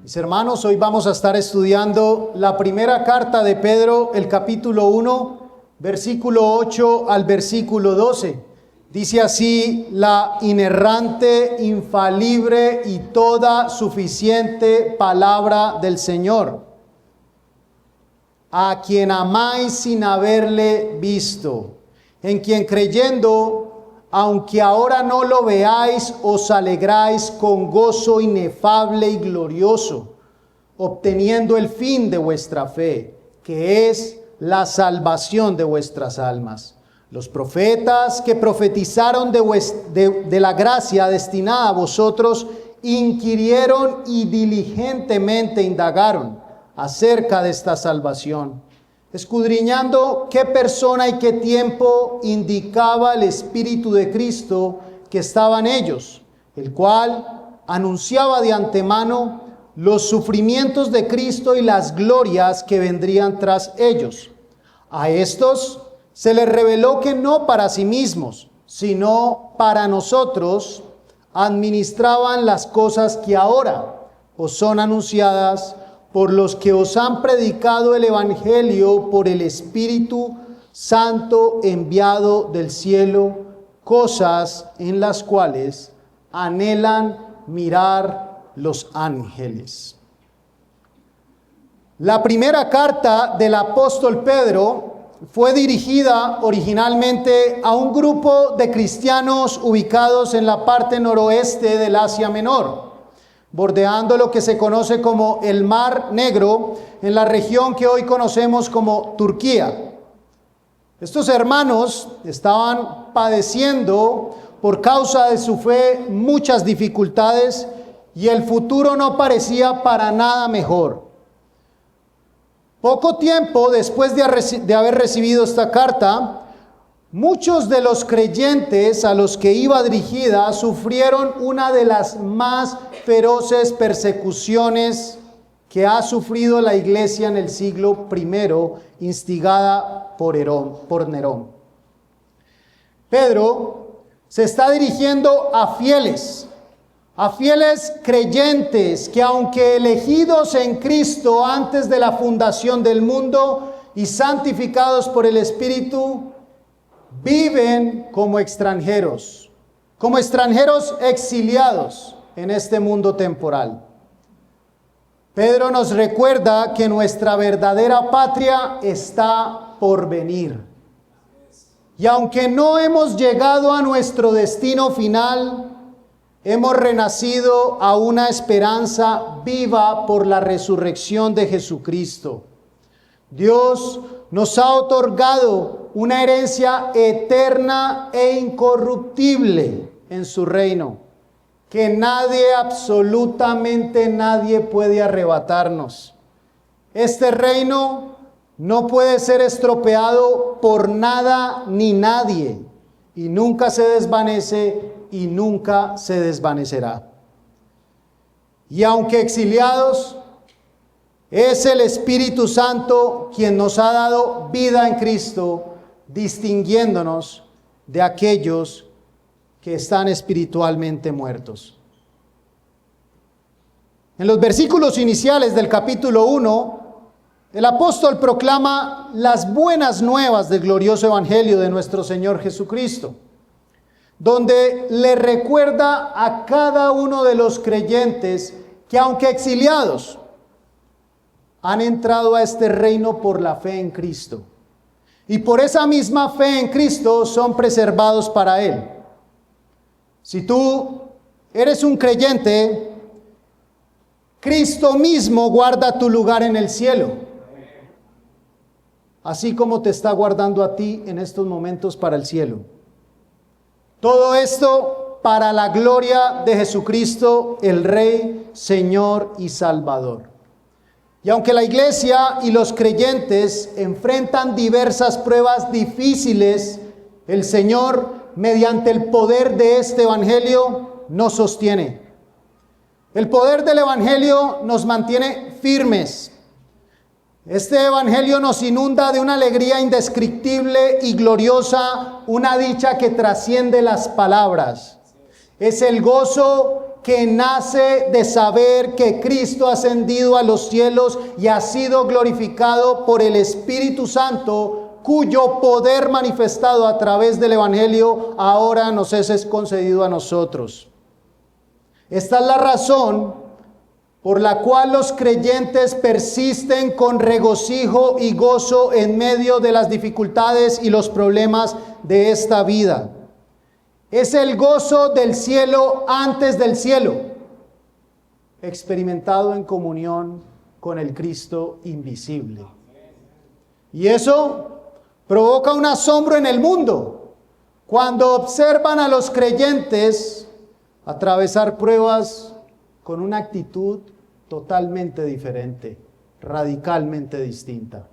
Mis hermanos, hoy vamos a estar estudiando la primera carta de Pedro, el capítulo 1, versículo 8 al versículo 12. Dice así la inerrante, infalible y toda suficiente palabra del Señor. A quien amáis sin haberle visto, en quien creyendo, aunque ahora no lo veáis, os alegráis con gozo inefable y glorioso, obteniendo el fin de vuestra fe, que es la salvación de vuestras almas. Los profetas que profetizaron de la gracia destinada a vosotros, inquirieron y diligentemente indagaron acerca de esta salvación, escudriñando qué persona y qué tiempo indicaba el Espíritu de Cristo que estaba en ellos, el cual anunciaba de antemano los sufrimientos de Cristo y las glorias que vendrían tras ellos. A estos se les reveló que no para sí mismos, sino para nosotros, administraban las cosas que ahora os son anunciadas por los que os han predicado el Evangelio por el Espíritu Santo enviado del cielo, cosas en las cuales anhelan mirar los ángeles. La primera carta del apóstol Pedro fue dirigida originalmente a un grupo de cristianos ubicados en la parte noroeste del Asia Menor, bordeando lo que se conoce como el Mar Negro, en la región que hoy conocemos como Turquía. Estos hermanos estaban padeciendo por causa de su fe muchas dificultades y el futuro no parecía para nada mejor. Poco tiempo después de haber recibido esta carta, muchos de los creyentes a los que iba dirigida sufrieron una de las más feroces persecuciones que ha sufrido la iglesia en el siglo I, instigada por Nerón. Pedro se está dirigiendo a fieles creyentes que, aunque elegidos en Cristo antes de la fundación del mundo y santificados por el Espíritu, viven como extranjeros exiliados en este mundo temporal. Pedro nos recuerda que nuestra verdadera patria está por venir. Y aunque no hemos llegado a nuestro destino final, hemos renacido a una esperanza viva por la resurrección de Jesucristo. Dios nos ha otorgado una herencia eterna e incorruptible en su reino, que nadie, absolutamente nadie, puede arrebatarnos. Este reino no puede ser estropeado por nada ni nadie, y nunca se desvanece y nunca se desvanecerá. Y aunque exiliados, es el Espíritu Santo quien nos ha dado vida en Cristo, distinguiéndonos de aquellos que están espiritualmente muertos. En los versículos iniciales del capítulo 1, el apóstol proclama las buenas nuevas del glorioso evangelio de nuestro Señor Jesucristo, donde le recuerda a cada uno de los creyentes que, aunque exiliados, han entrado a este reino por la fe en Cristo. Y por esa misma fe en Cristo son preservados para Él. Si tú eres un creyente, Cristo mismo guarda tu lugar en el cielo, así como te está guardando a ti en estos momentos para el cielo. Todo esto para la gloria de Jesucristo, el Rey, Señor y Salvador. Y aunque la iglesia y los creyentes enfrentan diversas pruebas difíciles, el Señor, mediante el poder de este evangelio, nos sostiene. El poder del evangelio nos mantiene firmes. Este evangelio nos inunda de una alegría indescriptible y gloriosa, una dicha que trasciende las palabras. Es el gozo que nace de saber que Cristo ha ascendido a los cielos y ha sido glorificado por el Espíritu Santo, cuyo poder manifestado a través del Evangelio ahora nos es concedido a nosotros. Esta es la razón por la cual los creyentes persisten con regocijo y gozo en medio de las dificultades y los problemas de esta vida. Es el gozo del cielo antes del cielo, experimentado en comunión con el Cristo invisible. Y eso provoca un asombro en el mundo cuando observan a los creyentes atravesar pruebas con una actitud totalmente diferente, radicalmente distinta.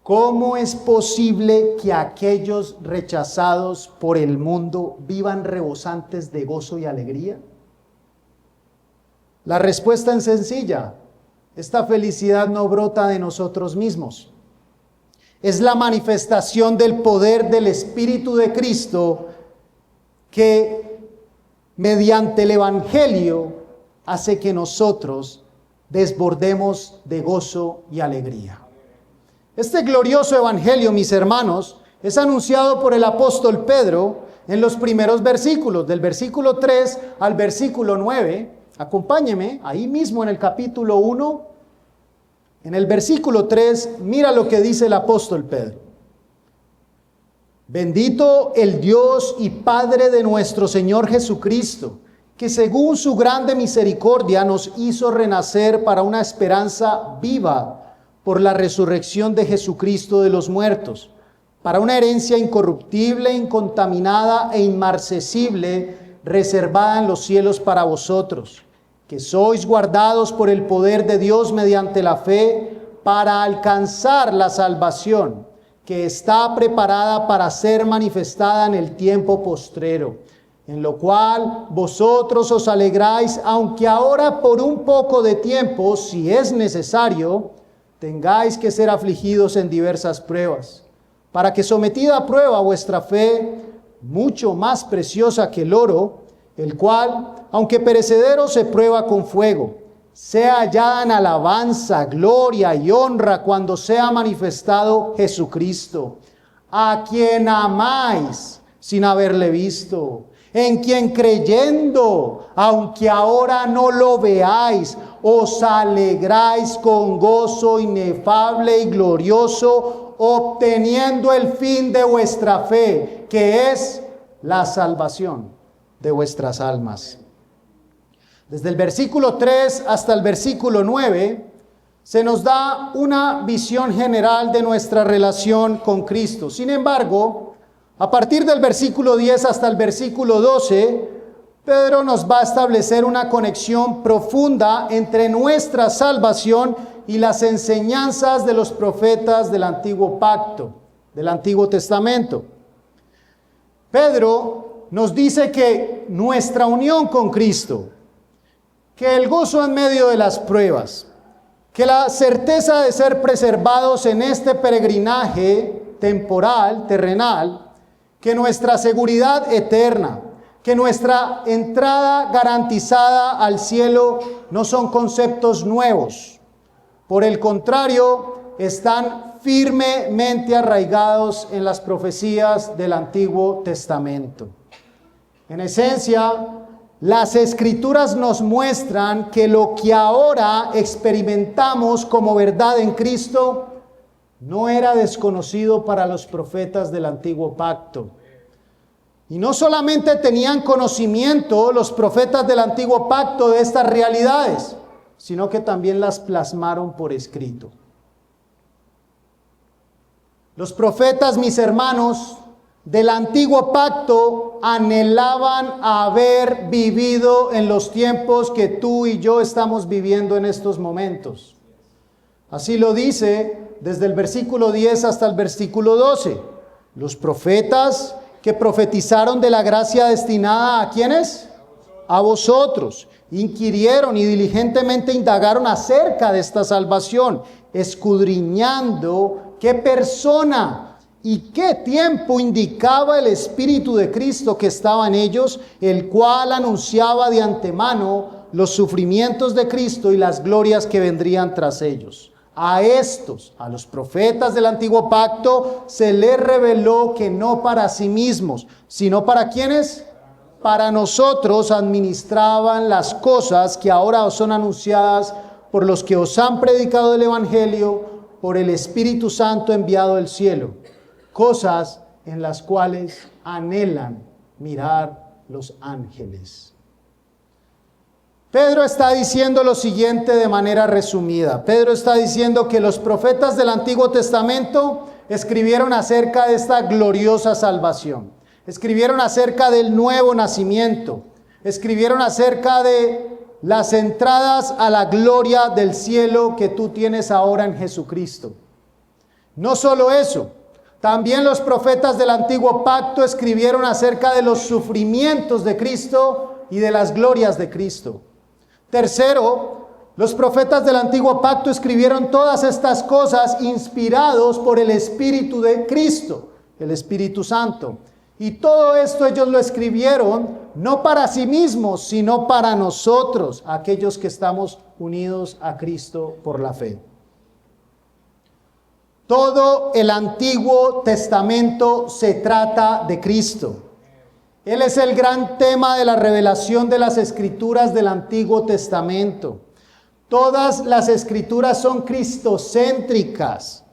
¿Cómo es posible que aquellos rechazados por el mundo vivan rebosantes de gozo y alegría? La respuesta es sencilla. Esta felicidad no brota de nosotros mismos. Es la manifestación del poder del Espíritu de Cristo que mediante el Evangelio hace que nosotros desbordemos de gozo y alegría. Este glorioso Evangelio, mis hermanos, es anunciado por el apóstol Pedro en los primeros versículos, del versículo 3 al versículo 9. Acompáñeme, ahí mismo en el capítulo 1, en el versículo 3, mira lo que dice el apóstol Pedro. Bendito el Dios y Padre de nuestro Señor Jesucristo, que según su grande misericordia nos hizo renacer para una esperanza viva por la resurrección de Jesucristo de los muertos, para una herencia incorruptible, incontaminada e inmarcesible, reservada en los cielos para vosotros, que sois guardados por el poder de Dios mediante la fe, para alcanzar la salvación, que está preparada para ser manifestada en el tiempo postrero, en lo cual vosotros os alegráis, aunque ahora por un poco de tiempo, si es necesario, tengáis que ser afligidos en diversas pruebas, para que sometida a prueba vuestra fe, mucho más preciosa que el oro, el cual, aunque perecedero, se prueba con fuego, sea hallada en alabanza, gloria y honra cuando sea manifestado Jesucristo, a quien amáis sin haberle visto, en quien creyendo, aunque ahora no lo veáis, os alegráis con gozo inefable y glorioso, obteniendo el fin de vuestra fe, que es la salvación de vuestras almas. Desde el versículo 3 hasta el versículo 9, se nos da una visión general de nuestra relación con Cristo. Sin embargo, a partir del versículo 10 hasta el versículo 12, Pedro nos va a establecer una conexión profunda entre nuestra salvación y las enseñanzas de los profetas del Antiguo Pacto, del Antiguo Testamento. Pedro nos dice que nuestra unión con Cristo, que el gozo en medio de las pruebas, que la certeza de ser preservados en este peregrinaje temporal, terrenal, que nuestra seguridad eterna, que nuestra entrada garantizada al cielo no son conceptos nuevos. Por el contrario, están firmemente arraigados en las profecías del Antiguo Testamento. En esencia, las Escrituras nos muestran que lo que ahora experimentamos como verdad en Cristo no era desconocido para los profetas del Antiguo Pacto. Y no solamente tenían conocimiento los profetas del Antiguo Pacto de estas realidades, sino que también las plasmaron por escrito. Los profetas, mis hermanos, del Antiguo Pacto anhelaban haber vivido en los tiempos que tú y yo estamos viviendo en estos momentos. Así lo dice desde el versículo 10 hasta el versículo 12. Los profetas que profetizaron de la gracia destinada ¿a quiénes? A vosotros. Inquirieron y diligentemente indagaron acerca de esta salvación, escudriñando qué persona ¿Y qué tiempo indicaba el Espíritu de Cristo que estaba en ellos, el cual anunciaba de antemano los sufrimientos de Cristo y las glorias que vendrían tras ellos? A estos, a los profetas del antiguo pacto, se les reveló que no para sí mismos, sino para quienes, para nosotros, administraban las cosas que ahora os son anunciadas por los que os han predicado el Evangelio, por el Espíritu Santo enviado del cielo, cosas en las cuales anhelan mirar los ángeles. Pedro está diciendo lo siguiente de manera resumida. Pedro está diciendo que los profetas del Antiguo Testamento escribieron acerca de esta gloriosa salvación. Escribieron acerca del nuevo nacimiento. Escribieron acerca de las entradas a la gloria del cielo que tú tienes ahora en Jesucristo. No solo eso, también los profetas del Antiguo Pacto escribieron acerca de los sufrimientos de Cristo y de las glorias de Cristo. Tercero, los profetas del Antiguo Pacto escribieron todas estas cosas inspirados por el Espíritu de Cristo, el Espíritu Santo. Y todo esto ellos lo escribieron no para sí mismos, sino para nosotros, aquellos que estamos unidos a Cristo por la fe. Todo el Antiguo Testamento se trata de Cristo. Él es el gran tema de la revelación de las Escrituras del Antiguo Testamento. Todas las Escrituras son cristocéntricas.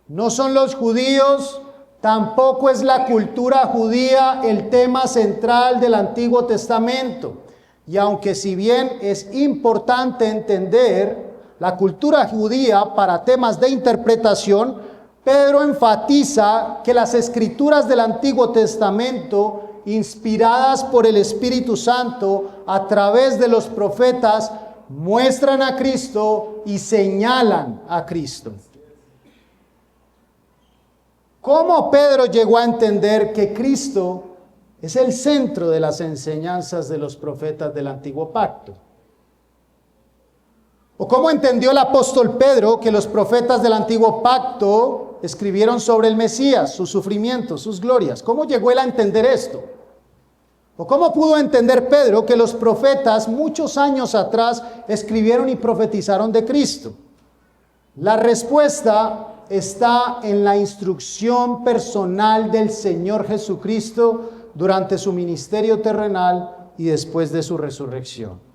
No son los judíos, tampoco es la cultura judía el tema central del Antiguo Testamento. Y aunque si bien es importante entender la cultura judía para temas de interpretación, Pedro enfatiza que las Escrituras del Antiguo Testamento, inspiradas por el Espíritu Santo a través de los profetas, muestran a Cristo y señalan a Cristo. ¿Cómo Pedro llegó a entender que Cristo es el centro de las enseñanzas de los profetas del Antiguo Pacto? ¿O cómo entendió el apóstol Pedro que los profetas del Antiguo Pacto escribieron sobre el Mesías, sus sufrimientos, sus glorias? ¿Cómo llegó él a entender esto? ¿O cómo pudo entender Pedro que los profetas muchos años atrás escribieron y profetizaron de Cristo? La respuesta está en la instrucción personal del Señor Jesucristo durante su ministerio terrenal y después de su resurrección.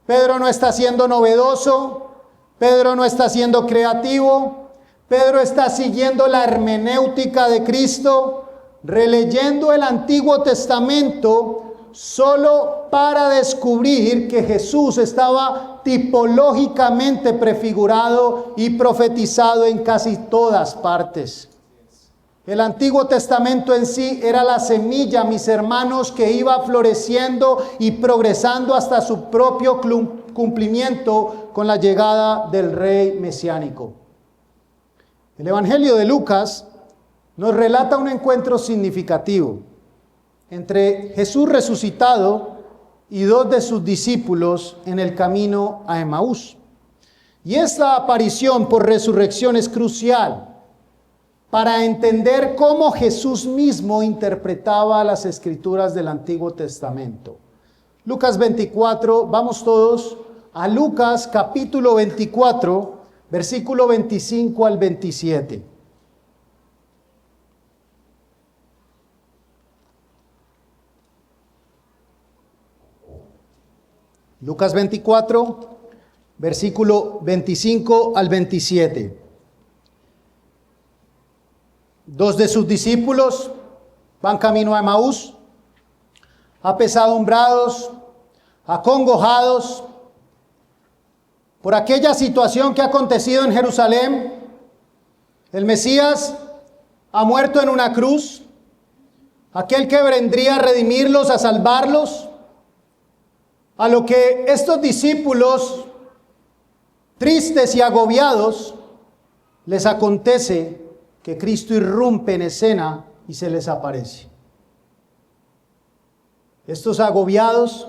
Pedro no está siendo novedoso, Pedro no está siendo creativo, Pedro está siguiendo la hermenéutica de Cristo, releyendo el Antiguo Testamento solo para descubrir que Jesús estaba tipológicamente prefigurado y profetizado en casi todas partes. El Antiguo Testamento en sí era la semilla, mis hermanos, que iba floreciendo y progresando hasta su propio cumplimiento con la llegada del Rey mesiánico. El Evangelio de Lucas nos relata un encuentro significativo entre Jesús resucitado y dos de sus discípulos en el camino a Emaús. Y esta aparición por resurrección es crucial para entender cómo Jesús mismo interpretaba las Escrituras del Antiguo Testamento. Lucas 24, vamos todos a Lucas capítulo 24, versículo 25 al 27. Lucas 24, versículo 25 al 27. Dos de sus discípulos van camino a Emaús, apesadumbrados, acongojados por aquella situación que ha acontecido en Jerusalén. El Mesías ha muerto en una cruz, aquel que vendría a redimirlos, a salvarlos. A lo que estos discípulos, tristes y agobiados, les acontece que Cristo irrumpe en escena y se les aparece. Estos agobiados,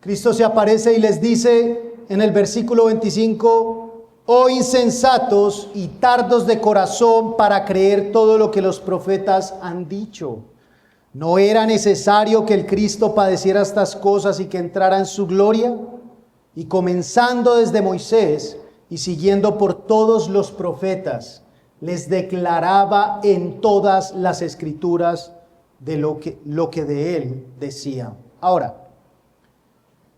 Cristo se aparece y les dice en el versículo 25, oh insensatos y tardos de corazón para creer todo lo que los profetas han dicho. ¿No era necesario que el Cristo padeciera estas cosas y que entrara en su gloria? Y comenzando desde Moisés y siguiendo por todos los profetas, les declaraba en todas las escrituras de lo que de él decía. Ahora,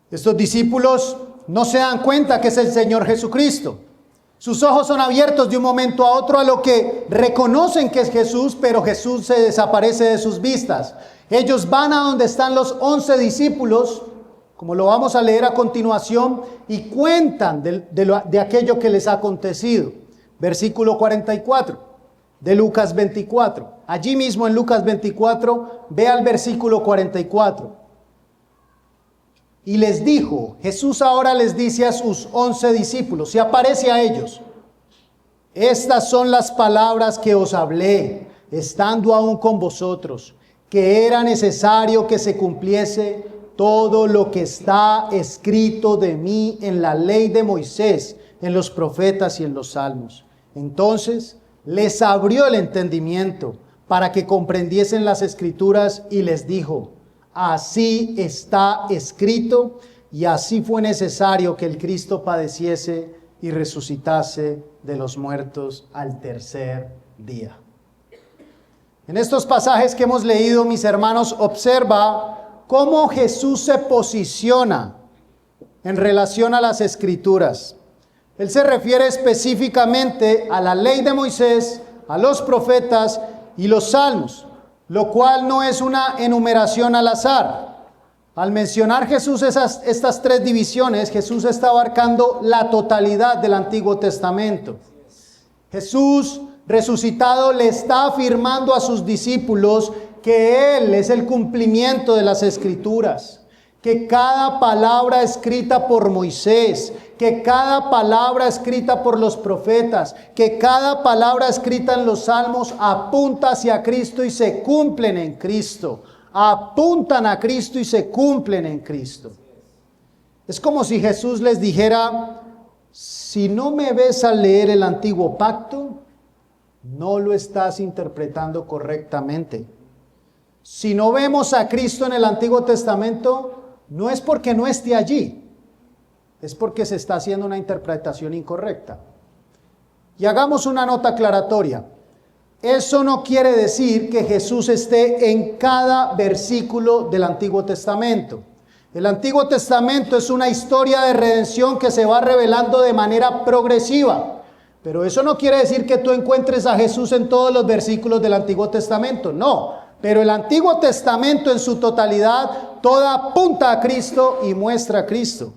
estos discípulos no se dan cuenta que es el Señor Jesucristo. Sus ojos son abiertos de un momento a otro a lo que reconocen que es Jesús, pero Jesús se desaparece de sus vistas. Ellos van a donde están los 11 discípulos, como lo vamos a leer a continuación, y cuentan de aquello que les ha acontecido. Versículo 44 de Lucas 24. Allí mismo en Lucas 24, ve al versículo 44. Y les dijo, Jesús ahora les dice a sus 11 discípulos, se aparece a ellos: estas son las palabras que os hablé, estando aún con vosotros, que era necesario que se cumpliese todo lo que está escrito de mí en la ley de Moisés, en los profetas y en los salmos. Entonces les abrió el entendimiento para que comprendiesen las escrituras y les dijo: así está escrito, y así fue necesario que el Cristo padeciese y resucitase de los muertos al tercer día. En estos pasajes que hemos leído, mis hermanos, observa cómo Jesús se posiciona en relación a las escrituras. Él se refiere específicamente a la ley de Moisés, a los profetas y los salmos, lo cual no es una enumeración al azar. Al mencionar Jesús estas tres divisiones, Jesús está abarcando la totalidad del Antiguo Testamento. Jesús resucitado le está afirmando a sus discípulos que Él es el cumplimiento de las Escrituras, que cada palabra escrita por Moisés, que cada palabra escrita por los profetas, que cada palabra escrita en los salmos apunta hacia Cristo y se cumplen en Cristo. Apuntan a Cristo y se cumplen en Cristo. Es como si Jesús les dijera: si no me ves al leer el antiguo pacto, no lo estás interpretando correctamente. Si no vemos a Cristo en el Antiguo Testamento, no es porque no esté allí, es porque se está haciendo una interpretación incorrecta. Y hagamos una nota aclaratoria. Eso no quiere decir que Jesús esté en cada versículo del Antiguo Testamento. El Antiguo Testamento es una historia de redención que se va revelando de manera progresiva. Pero eso no quiere decir que tú encuentres a Jesús en todos los versículos del Antiguo Testamento. No. Pero el Antiguo Testamento en su totalidad, toda apunta a Cristo y muestra a Cristo.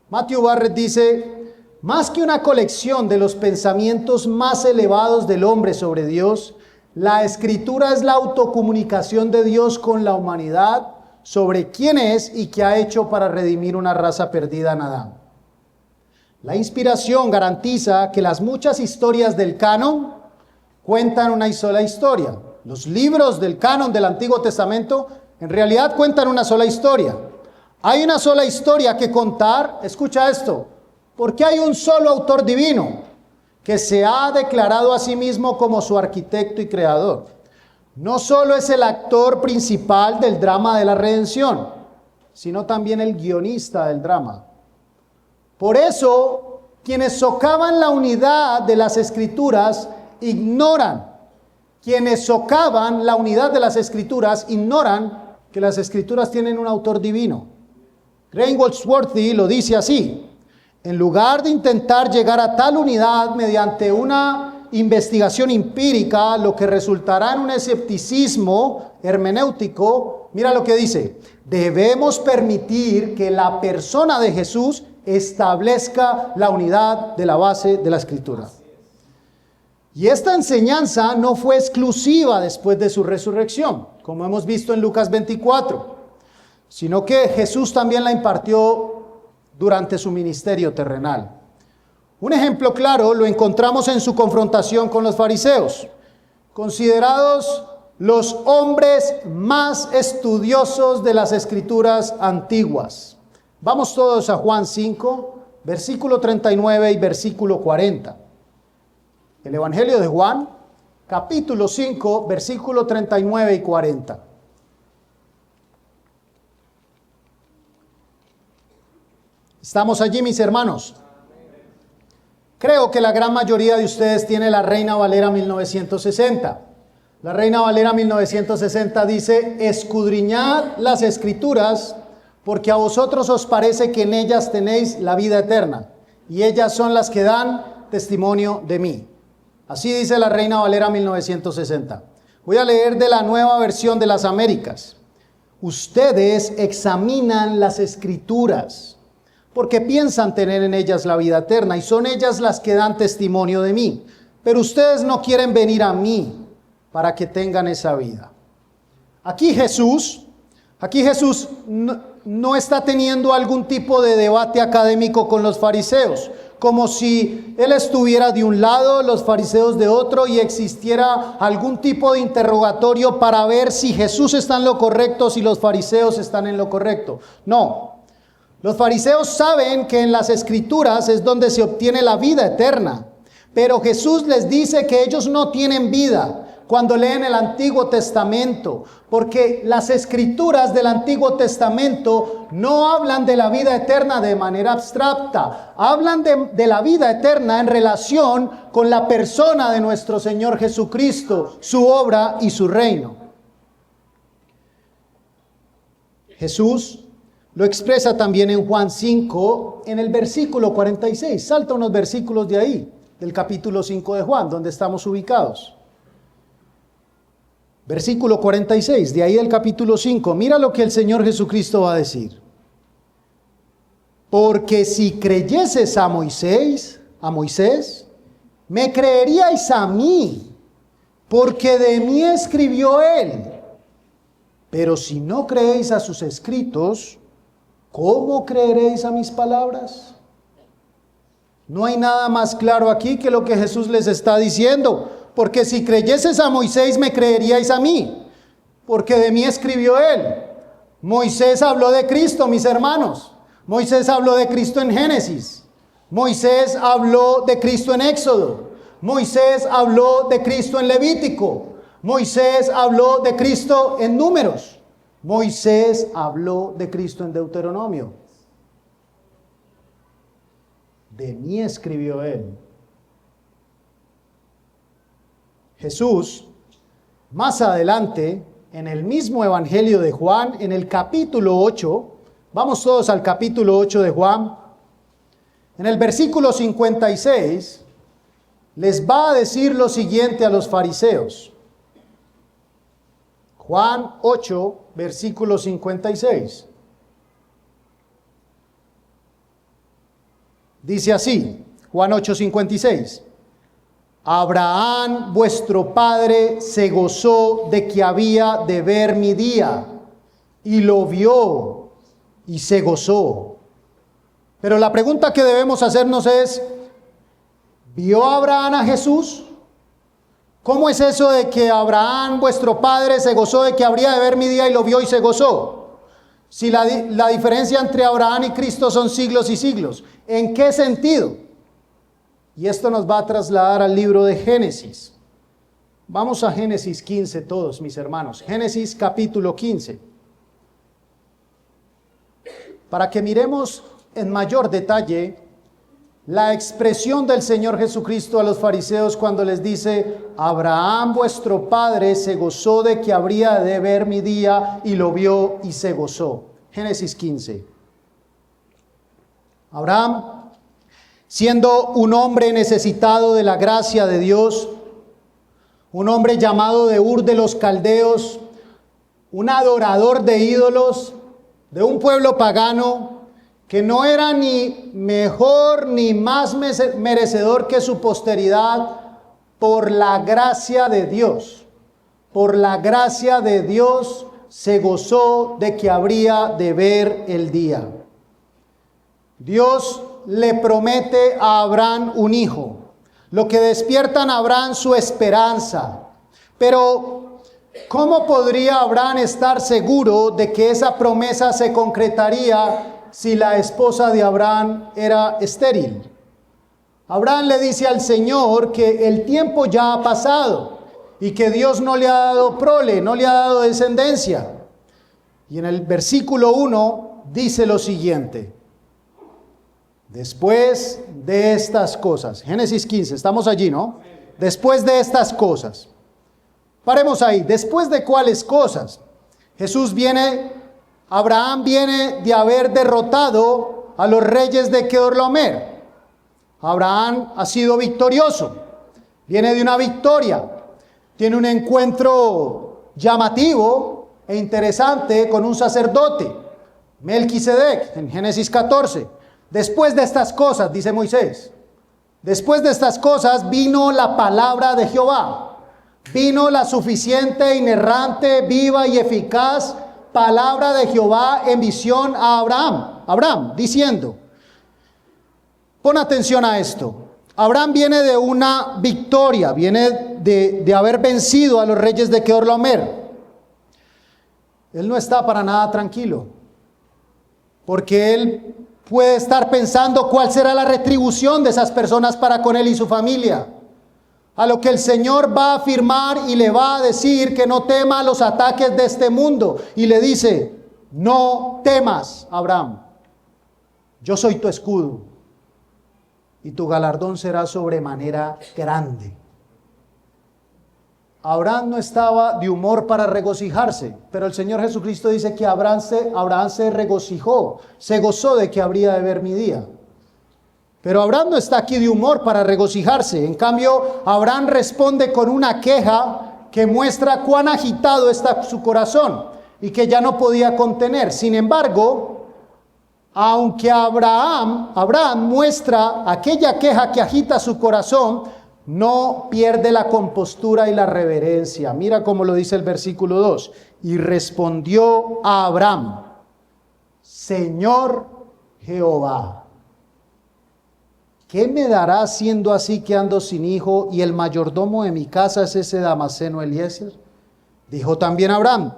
Matthew Barrett dice: más que una colección de los pensamientos más elevados del hombre sobre Dios, la Escritura es la autocomunicación de Dios con la humanidad sobre quién es y qué ha hecho para redimir una raza perdida en Adán. La inspiración garantiza que las muchas historias del canon cuentan una sola historia. Los libros del canon del Antiguo Testamento en realidad cuentan una sola historia. Hay una sola historia que contar. Escucha esto: porque hay un solo autor divino que se ha declarado a sí mismo como su arquitecto y creador. No solo es el actor principal del drama de la redención, sino también el guionista del drama. Por eso, quienes socavan la unidad de las Escrituras ignoran que las Escrituras tienen un autor divino. Graham Goldsworthy lo dice así: en lugar de intentar llegar a tal unidad mediante una investigación empírica, lo que resultará en un escepticismo hermenéutico, mira lo que dice: debemos permitir que la persona de Jesús establezca la unidad de la base de la Escritura. Y esta enseñanza no fue exclusiva después de su resurrección, como hemos visto en Lucas 24, sino que Jesús también la impartió durante su ministerio terrenal. Un ejemplo claro lo encontramos en su confrontación con los fariseos, considerados los hombres más estudiosos de las Escrituras antiguas. Vamos todos a Juan 5, versículo 39 y versículo 40. El Evangelio de Juan, capítulo 5, versículo 39 y 40. ¿Estamos allí, mis hermanos? Creo que la gran mayoría de ustedes tiene la Reina Valera 1960. La Reina Valera 1960 dice: escudriñad las Escrituras, porque a vosotros os parece que en ellas tenéis la vida eterna, y ellas son las que dan testimonio de mí. Así dice la Reina Valera 1960. Voy a leer de la Nueva Versión de las Américas. Ustedes examinan las Escrituras, porque piensan tener en ellas la vida eterna, y son ellas las que dan testimonio de mí. Pero ustedes no quieren venir a mí para que tengan esa vida. Aquí Jesús no está teniendo algún tipo de debate académico con los fariseos, como si él estuviera de un lado, los fariseos de otro, y existiera algún tipo de interrogatorio para ver si Jesús está en lo correcto, si los fariseos están en lo correcto. No, los fariseos saben que en las Escrituras es donde se obtiene la vida eterna, pero Jesús les dice que ellos no tienen vida cuando leen el Antiguo Testamento, porque las Escrituras del Antiguo Testamento no hablan de la vida eterna de manera abstracta, hablan de la vida eterna en relación con la persona de nuestro Señor Jesucristo, su obra y su reino. Jesús lo expresa también en Juan 5, en el versículo 46. Salta unos versículos de ahí, del capítulo 5 de Juan, donde estamos ubicados. Versículo 46, de ahí del capítulo 5. Mira lo que el Señor Jesucristo va a decir. Porque si creyeses a Moisés, me creeríais a mí, porque de mí escribió él. Pero si no creéis a sus escritos, ¿cómo creeréis a mis palabras? No hay nada más claro aquí que lo que Jesús les está diciendo. Porque si creyeses a Moisés, me creeríais a mí, porque de mí escribió él. Moisés habló de Cristo, mis hermanos. Moisés habló de Cristo en Génesis. Moisés habló de Cristo en Éxodo. Moisés habló de Cristo en Levítico. Moisés habló de Cristo en Números. Moisés habló de Cristo en Deuteronomio. De mí escribió él. Jesús, más adelante, en el mismo Evangelio de Juan, en el capítulo 8, vamos todos al capítulo 8 de Juan, en el versículo 56, les va a decir lo siguiente a los fariseos. Juan 8, versículo 56. Dice así, Juan 8, 56. Abraham, vuestro padre, se gozó de que había de ver mi día, y lo vio, y se gozó. Pero la pregunta que debemos hacernos es, ¿vio Abraham a Jesús? ¿Cómo es eso de que Abraham, vuestro padre, se gozó de que habría de ver mi día y lo vio y se gozó? Si la diferencia entre Abraham y Cristo son siglos y siglos. ¿En qué sentido? Y esto nos va a trasladar al libro de Génesis. Vamos a Génesis 15 todos, mis hermanos. Génesis capítulo 15. Para que miremos en mayor detalle la expresión del Señor Jesucristo a los fariseos cuando les dice: Abraham vuestro padre se gozó de que habría de ver mi día y lo vio y se gozó. Génesis 15. Abraham, siendo un hombre necesitado de la gracia de Dios, un hombre llamado de Ur de los Caldeos, un adorador de ídolos, de un pueblo pagano, que no era ni mejor ni más merecedor que su posteridad, por la gracia de Dios. Por la gracia de Dios se gozó de que habría de ver el día. Dios le promete a Abraham un hijo, lo que despierta en Abraham su esperanza. Pero, ¿cómo podría Abraham estar seguro de que esa promesa se concretaría si la esposa de Abraham era estéril. Abraham le dice al Señor que el tiempo ya ha pasado y que Dios no le ha dado prole, no le ha dado descendencia. Y en el versículo 1 dice lo siguiente: después de estas cosas, Génesis 15, estamos allí, ¿no? Después de estas cosas. Paremos ahí. ¿Después de cuáles cosas? Abraham viene de haber derrotado a los reyes de Kedorlaomer. Abraham ha sido victorioso, viene de una victoria, tiene un encuentro llamativo e interesante con un sacerdote, Melquisedec, en Génesis 14. Después de estas cosas, dice Moisés, después de estas cosas vino la palabra de Jehová, vino la suficiente, inerrante, viva y eficaz palabra de Jehová en visión a Abraham, diciendo, pon atención a esto. Abraham viene de una victoria, viene de haber vencido a los reyes de Kedorlaomer. Él no está para nada tranquilo, porque él puede estar pensando cuál será la retribución de esas personas para con él y su familia. A lo que el Señor va a afirmar y le va a decir que no tema los ataques de este mundo. Y le dice, no temas, Abraham, yo soy tu escudo y tu galardón será sobremanera grande. Abraham no estaba de humor para regocijarse, pero el Señor Jesucristo dice que Abraham se regocijó, se gozó de que habría de ver mi día. Pero Abraham no está aquí de humor para regocijarse. En cambio, Abraham responde con una queja que muestra cuán agitado está su corazón y que ya no podía contener. Sin embargo, aunque Abraham muestra aquella queja que agita su corazón, no pierde la compostura y la reverencia. Mira cómo lo dice el versículo 2. Y respondió a Abraham, Señor Jehová, ¿qué me dará siendo así que ando sin hijo y el mayordomo de mi casa es ese Damaseno Eliezer? Dijo también Abraham,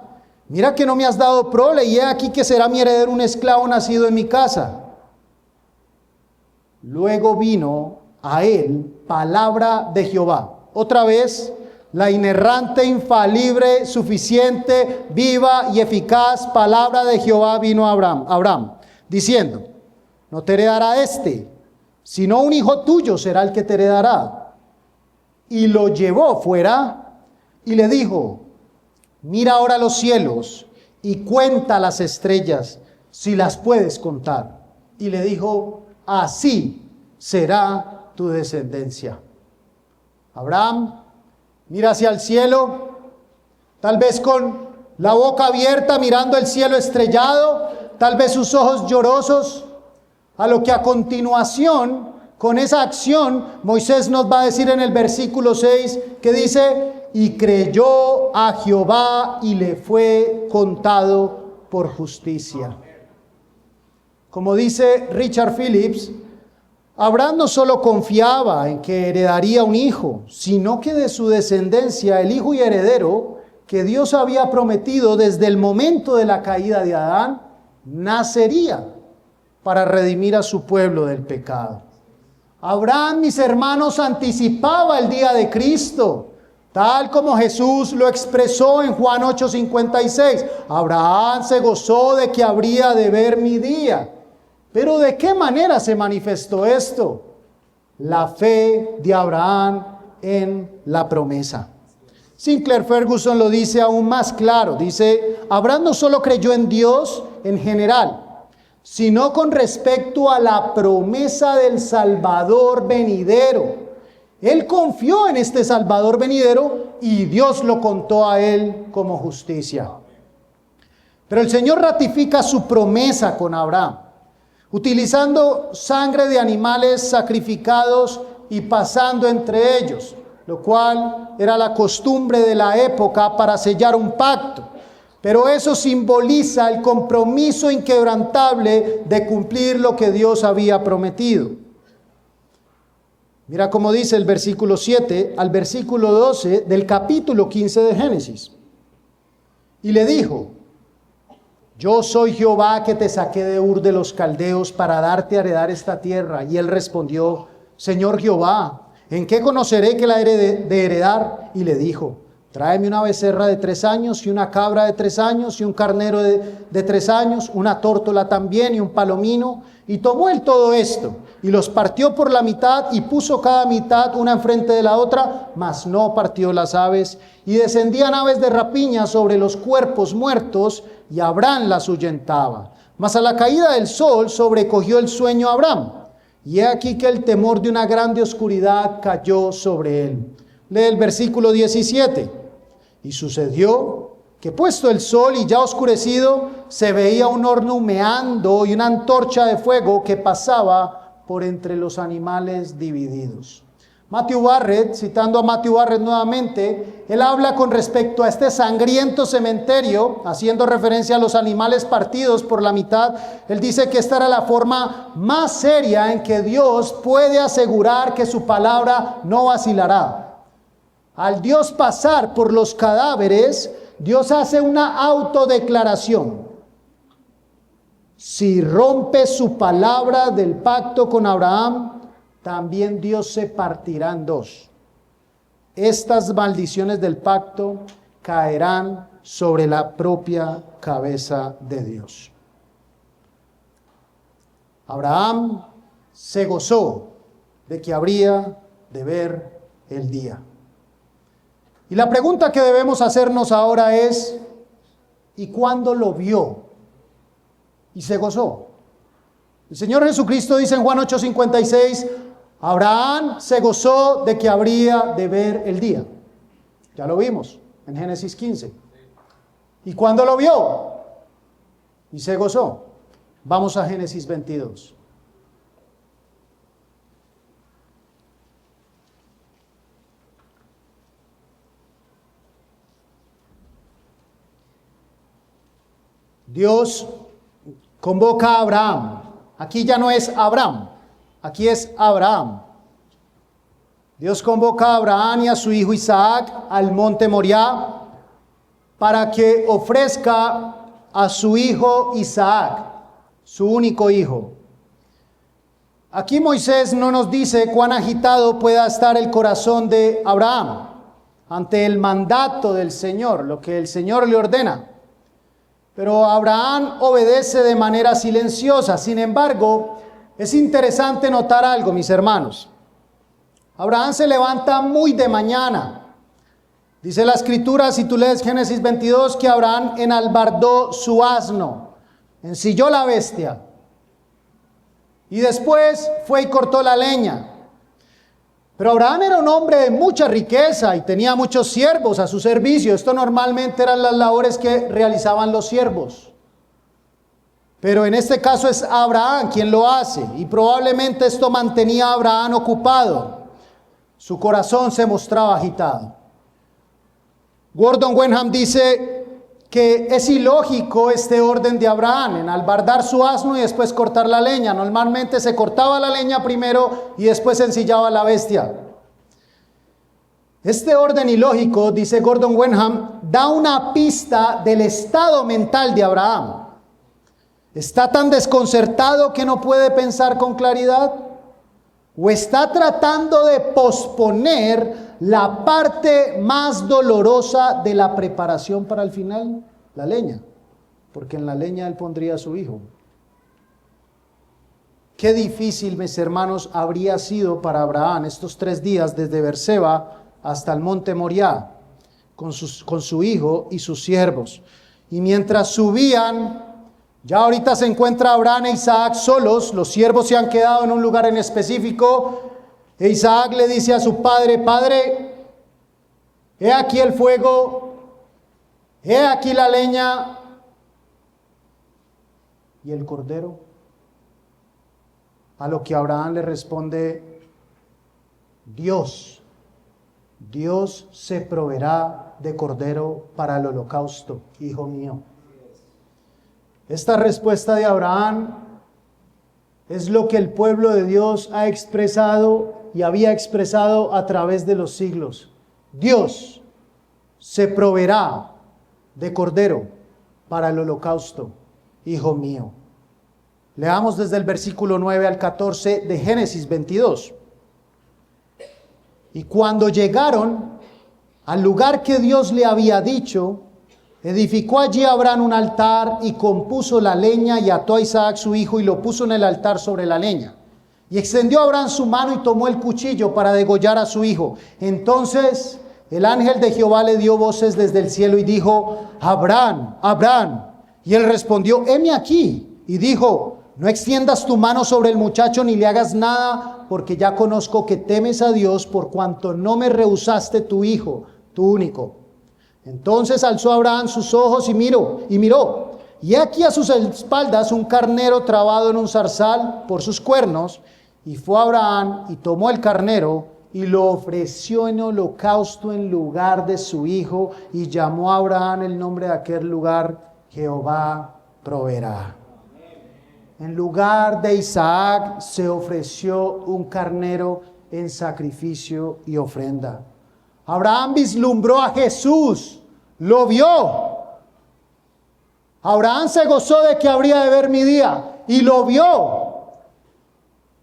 mira que no me has dado prole y he aquí que será mi heredero un esclavo nacido en mi casa. Luego vino a él palabra de Jehová. Otra vez, la inerrante, infalible, suficiente, viva y eficaz palabra de Jehová vino a Abraham, diciendo, no te heredará sino un hijo tuyo será el que te heredará. Y lo llevó fuera y le dijo, mira ahora los cielos y cuenta las estrellas, si las puedes contar. Y le dijo, así será tu descendencia. Abraham mira hacia el cielo, tal vez con la boca abierta mirando el cielo estrellado, tal vez sus ojos llorosos, a lo que a continuación, con esa acción, Moisés nos va a decir en el versículo 6, que dice, y creyó a Jehová y le fue contado por justicia. Como dice Richard Phillips, Abraham no solo confiaba en que heredaría un hijo, sino que de su descendencia, el hijo y heredero que Dios había prometido desde el momento de la caída de Adán, nacería para redimir a su pueblo del pecado. Abraham, mis hermanos, anticipaba el día de Cristo, tal como Jesús lo expresó en Juan 8:56. Abraham se gozó de que habría de ver mi día. Pero ¿de qué manera se manifestó esto? La fe de Abraham en la promesa. Sinclair Ferguson lo dice aún más claro. Dice, Abraham no solo creyó en Dios en general, sino con respecto a la promesa del Salvador venidero. Él confió en este Salvador venidero y Dios lo contó a él como justicia. Pero el Señor ratifica su promesa con Abraham, utilizando sangre de animales sacrificados y pasando entre ellos, lo cual era la costumbre de la época para sellar un pacto. Pero eso simboliza el compromiso inquebrantable de cumplir lo que Dios había prometido. Mira cómo dice el versículo 7 al versículo 12 del capítulo 15 de Génesis. Y le dijo, yo soy Jehová que te saqué de Ur de los Caldeos para darte a heredar esta tierra. Y él respondió, Señor Jehová, ¿en qué conoceré que la he de heredar? Y le dijo, tráeme una becerra de 3 años y una cabra de 3 años y un carnero de 3 años, una tórtola también y un palomino. Y tomó él todo esto y los partió por la mitad y puso cada mitad una enfrente de la otra, mas no partió las aves. Y descendían aves de rapiña sobre los cuerpos muertos y Abraham las ahuyentaba. Mas a la caída del sol sobrecogió el sueño a Abraham. Y he aquí que el temor de una grande oscuridad cayó sobre él. Lee el versículo 17. Y sucedió que puesto el sol y ya oscurecido, se veía un horno humeando y una antorcha de fuego que pasaba por entre los animales divididos. Matthew Barrett, citando a Matthew Barrett nuevamente, él habla con respecto a este sangriento cementerio, haciendo referencia a los animales partidos por la mitad. Él dice que esta era la forma más seria en que Dios puede asegurar que su palabra no vacilará. Al Dios pasar por los cadáveres, Dios hace una autodeclaración. Si rompe su palabra del pacto con Abraham, también Dios se partirá en dos. Estas maldiciones del pacto caerán sobre la propia cabeza de Dios. Abraham se gozó de que habría de ver el día. Y la pregunta que debemos hacernos ahora es, ¿y cuándo lo vio? Y se gozó. El Señor Jesucristo dice en Juan 8:56, Abraham se gozó de que habría de ver el día. Ya lo vimos en Génesis 15. ¿Y cuándo lo vio? Y se gozó. Vamos a Génesis 22. Dios convoca a Abraham. Aquí ya no es Abraham, aquí es Abraham. Dios convoca a Abraham y a su hijo Isaac al monte Moriah para que ofrezca a su hijo Isaac, su único hijo. Aquí Moisés no nos dice cuán agitado pueda estar el corazón de Abraham ante el mandato del Señor, lo que el Señor le ordena. Pero Abraham obedece de manera silenciosa. Sin embargo, es interesante notar algo, mis hermanos. Abraham se levanta muy de mañana. Dice la Escritura, si tú lees Génesis 22, que Abraham enalbardó su asno, ensilló la bestia. Y después fue y cortó la leña. Pero Abraham era un hombre de mucha riqueza y tenía muchos siervos a su servicio. Esto normalmente eran las labores que realizaban los siervos. Pero en este caso es Abraham quien lo hace. Y probablemente esto mantenía a Abraham ocupado. Su corazón se mostraba agitado. Gordon Wenham dice que es ilógico este orden de Abraham, enalbardar su asno y después cortar la leña. Normalmente se cortaba la leña primero y después se ensillaba la bestia. Este orden ilógico, dice Gordon Wenham, da una pista del estado mental de Abraham. ¿Está tan desconcertado que no puede pensar con claridad? ¿O está tratando de posponer la parte más dolorosa de la preparación para el final? La leña. Porque en la leña él pondría a su hijo. Qué difícil, mis hermanos, habría sido para Abraham estos 3 días desde Berseba hasta el monte Moriah con su hijo y sus siervos. Y mientras subían, ya ahorita se encuentra Abraham e Isaac solos, los siervos se han quedado en un lugar en específico, e Isaac le dice a su padre, Padre, he aquí el fuego, he aquí la leña y el cordero. A lo que Abraham le responde, Dios se proveerá de cordero para el holocausto, hijo mío. Esta respuesta de Abraham es lo que el pueblo de Dios ha expresado y había expresado a través de los siglos. Dios se proveerá de cordero para el holocausto, hijo mío. Leamos desde el versículo 9 al 14 de Génesis 22. Y cuando llegaron al lugar que Dios le había dicho, edificó allí Abraham un altar y compuso la leña y ató a Isaac su hijo y lo puso en el altar sobre la leña. Y extendió Abraham su mano y tomó el cuchillo para degollar a su hijo. Entonces el ángel de Jehová le dio voces desde el cielo y dijo: Abraham, Abraham. Y él respondió: heme aquí. Y dijo: no extiendas tu mano sobre el muchacho ni le hagas nada, porque ya conozco que temes a Dios por cuanto no me rehusaste tu hijo, tu único. Entonces alzó Abraham sus ojos y miró. Y aquí a sus espaldas un carnero trabado en un zarzal por sus cuernos. Y fue Abraham y tomó el carnero y lo ofreció en holocausto en lugar de su hijo. Y llamó a Abraham el nombre de aquel lugar: Jehová proveerá. En lugar de Isaac se ofreció un carnero en sacrificio y ofrenda. Abraham vislumbró a Jesús, lo vio. Abraham se gozó de que habría de ver mi día y lo vio.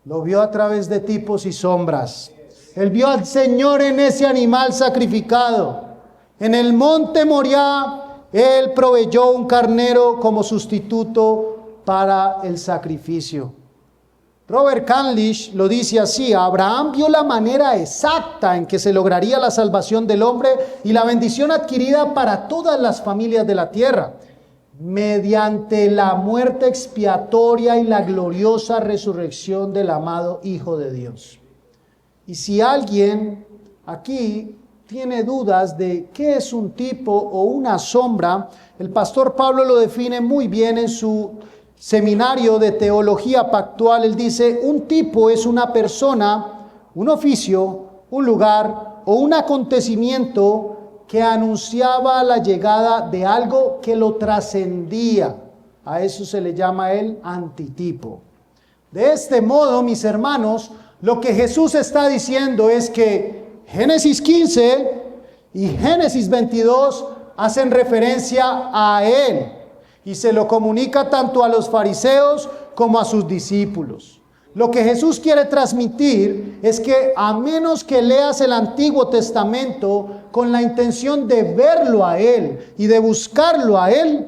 Lo vio a través de tipos y sombras. Él vio al Señor en ese animal sacrificado. En el monte Moriah, Él proveyó un carnero como sustituto para el sacrificio. Robert Candlish lo dice así: Abraham vio la manera exacta en que se lograría la salvación del hombre y la bendición adquirida para todas las familias de la tierra, mediante la muerte expiatoria y la gloriosa resurrección del amado Hijo de Dios. Y si alguien aquí tiene dudas de qué es un tipo o una sombra, el pastor Pablo lo define muy bien en su seminario de teología pactual. Él dice: un tipo es una persona, un oficio, un lugar o un acontecimiento que anunciaba la llegada de algo que lo trascendía. A eso se le llama el antitipo. De este modo, mis hermanos, lo que Jesús está diciendo es que Génesis 15 y Génesis 22 hacen referencia a Él. Y se lo comunica tanto a los fariseos como a sus discípulos. Lo que Jesús quiere transmitir es que a menos que leas el Antiguo Testamento con la intención de verlo a Él y de buscarlo a Él,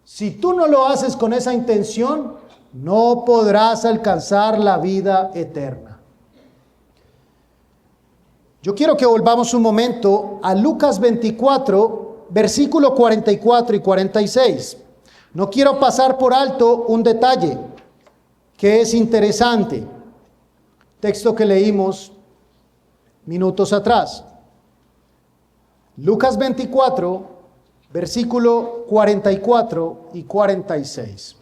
si tú no lo haces con esa intención, no podrás alcanzar la vida eterna. Yo quiero que volvamos un momento a Lucas 24, versículo 44 y 46. No quiero pasar por alto un detalle que es interesante. Texto que leímos minutos atrás. Lucas 24, versículo 44 y 46.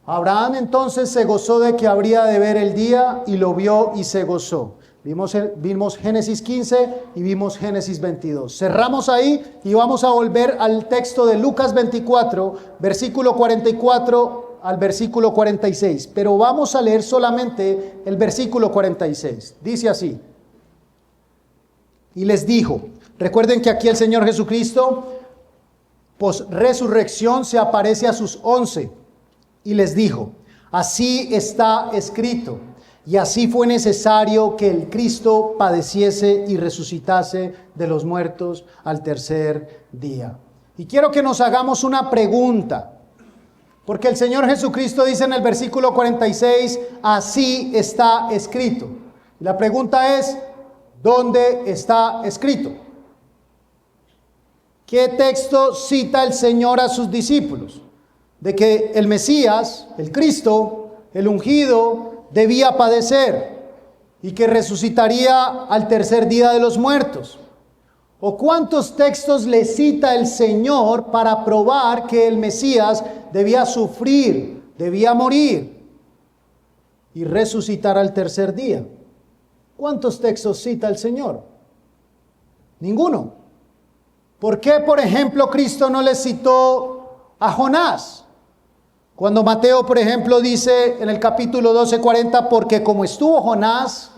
Abraham entonces se gozó de que habría de ver el día y lo vio y se gozó. Vimos Génesis 15 y vimos Génesis 22. Cerramos ahí y vamos a volver al texto de Lucas 24, versículo 44 al versículo 46. Pero vamos a leer solamente el versículo 46. Dice así: y les dijo, recuerden que aquí el Señor Jesucristo, post resurrección, se aparece a sus 11. Y les dijo: así está escrito. Y así fue necesario que el Cristo padeciese y resucitase de los muertos al tercer día. Y quiero que nos hagamos una pregunta, porque el Señor Jesucristo dice en el versículo 46, así está escrito. La pregunta es, ¿dónde está escrito? ¿Qué texto cita el Señor a sus discípulos? De que el Mesías, el Cristo, el ungido, debía padecer y que resucitaría al tercer día de los muertos. ¿O cuántos textos le cita el Señor para probar que el Mesías debía sufrir, debía morir y resucitar al tercer día? ¿Cuántos textos cita el Señor? Ninguno. ¿Por qué, por ejemplo, Cristo no le citó a Jonás? Cuando Mateo, por ejemplo, dice en el capítulo 12:40, porque como estuvo Jonás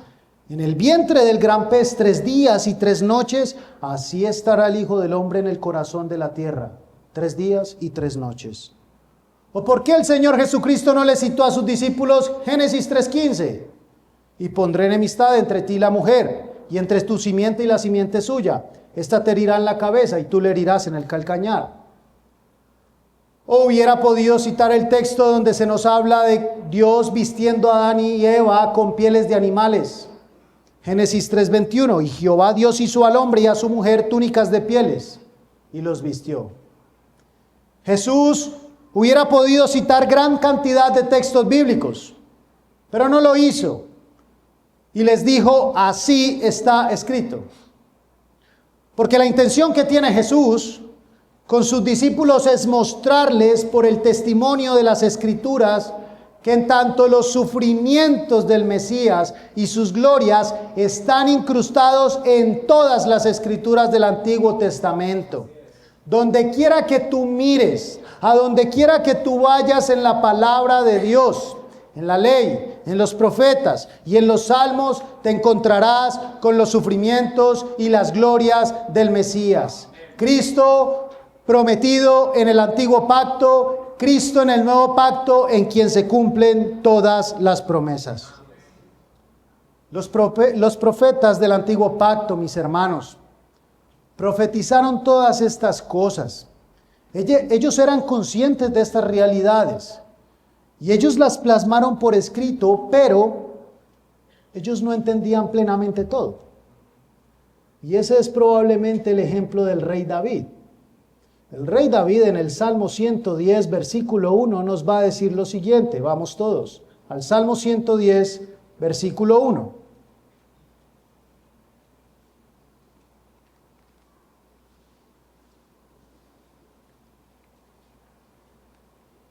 en el vientre del gran pez 3 días y 3 noches, así estará el Hijo del Hombre en el corazón de la tierra, 3 días y 3 noches. ¿O por qué el Señor Jesucristo no le citó a sus discípulos Génesis 3:15? Y pondré enemistad entre ti y la mujer, y entre tu simiente y la simiente suya. Esta te herirá en la cabeza y tú le herirás en el calcañar. O hubiera podido citar el texto donde se nos habla de Dios vistiendo a Adán y Eva con pieles de animales. Génesis 3:21, y Jehová Dios hizo al hombre y a su mujer túnicas de pieles y los vistió. Jesús hubiera podido citar gran cantidad de textos bíblicos, pero no lo hizo. Y les dijo, así está escrito. Porque la intención que tiene Jesús con sus discípulos es mostrarles por el testimonio de las Escrituras que en tanto los sufrimientos del Mesías y sus glorias están incrustados en todas las Escrituras del Antiguo Testamento. Donde quiera que tú mires, a donde quiera que tú vayas en la palabra de Dios, en la ley, en los profetas y en los salmos, te encontrarás con los sufrimientos y las glorias del Mesías. Cristo prometido en el antiguo pacto, Cristo en el nuevo pacto, en quien se cumplen todas las promesas. Los profetas del antiguo pacto, mis hermanos, profetizaron todas estas cosas. Ellos eran conscientes de estas realidades y ellos las plasmaron por escrito, pero ellos no entendían plenamente todo. Y ese es probablemente el ejemplo del rey David. El rey David en el Salmo 110, versículo 1, nos va a decir lo siguiente. Vamos todos al Salmo 110, versículo 1.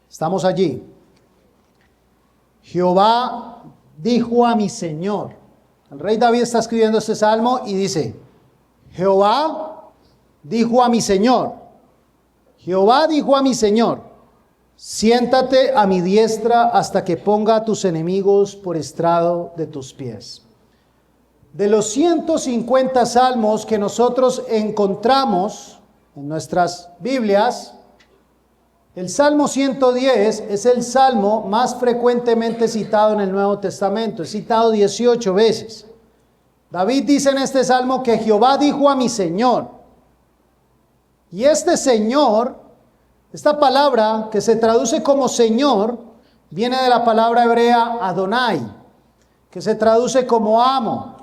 Estamos allí. Jehová dijo a mi Señor. El rey David está escribiendo este salmo y dice, Jehová dijo a mi Señor. Jehová dijo a mi Señor, siéntate a mi diestra hasta que ponga a tus enemigos por estrado de tus pies. De los 150 salmos que nosotros encontramos en nuestras Biblias, el Salmo 110 es el salmo más frecuentemente citado en el Nuevo Testamento. Es citado 18 veces. David dice en este salmo que Jehová dijo a mi Señor. Y este Señor, esta palabra que se traduce como Señor, viene de la palabra hebrea Adonai, que se traduce como amo.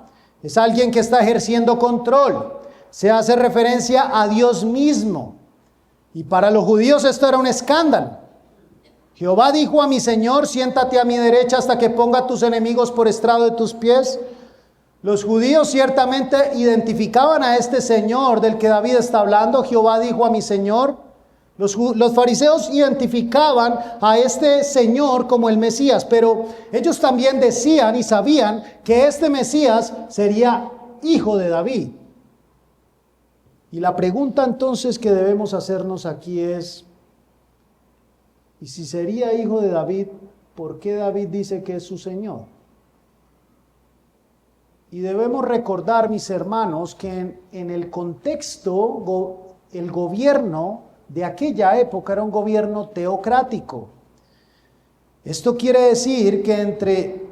Es alguien que está ejerciendo control. Se hace referencia a Dios mismo. Y para los judíos esto era un escándalo. Jehová dijo a mi Señor, siéntate a mi derecha hasta que ponga a tus enemigos por estrado de tus pies. Los judíos ciertamente identificaban a este Señor del que David está hablando. Jehová dijo a mi Señor. Los fariseos identificaban a este Señor como el Mesías, pero ellos también decían y sabían que este Mesías sería hijo de David. Y la pregunta entonces que debemos hacernos aquí es, ¿y si sería hijo de David, por qué David dice que es su Señor? Y debemos recordar, mis hermanos, que en el contexto, el gobierno de aquella época era un gobierno teocrático. Esto quiere decir que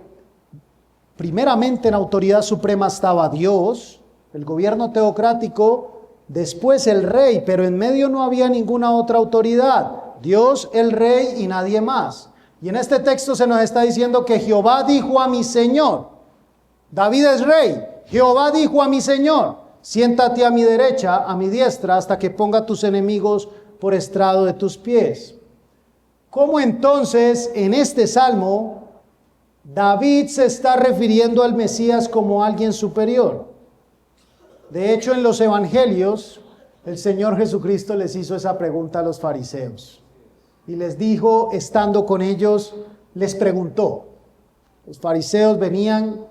primeramente en autoridad suprema estaba Dios, el gobierno teocrático, después el rey, pero en medio no había ninguna otra autoridad. Dios, el rey y nadie más. Y en este texto se nos está diciendo que Jehová dijo a mi Señor. David es rey. Jehová dijo a mi Señor, siéntate a mi derecha, a mi diestra, hasta que ponga tus enemigos por estrado de tus pies. ¿Cómo entonces en este salmo David se está refiriendo al Mesías como alguien superior? De hecho, en los evangelios, el Señor Jesucristo les hizo esa pregunta a los fariseos. Y les dijo, estando con ellos, les preguntó. Los fariseos venían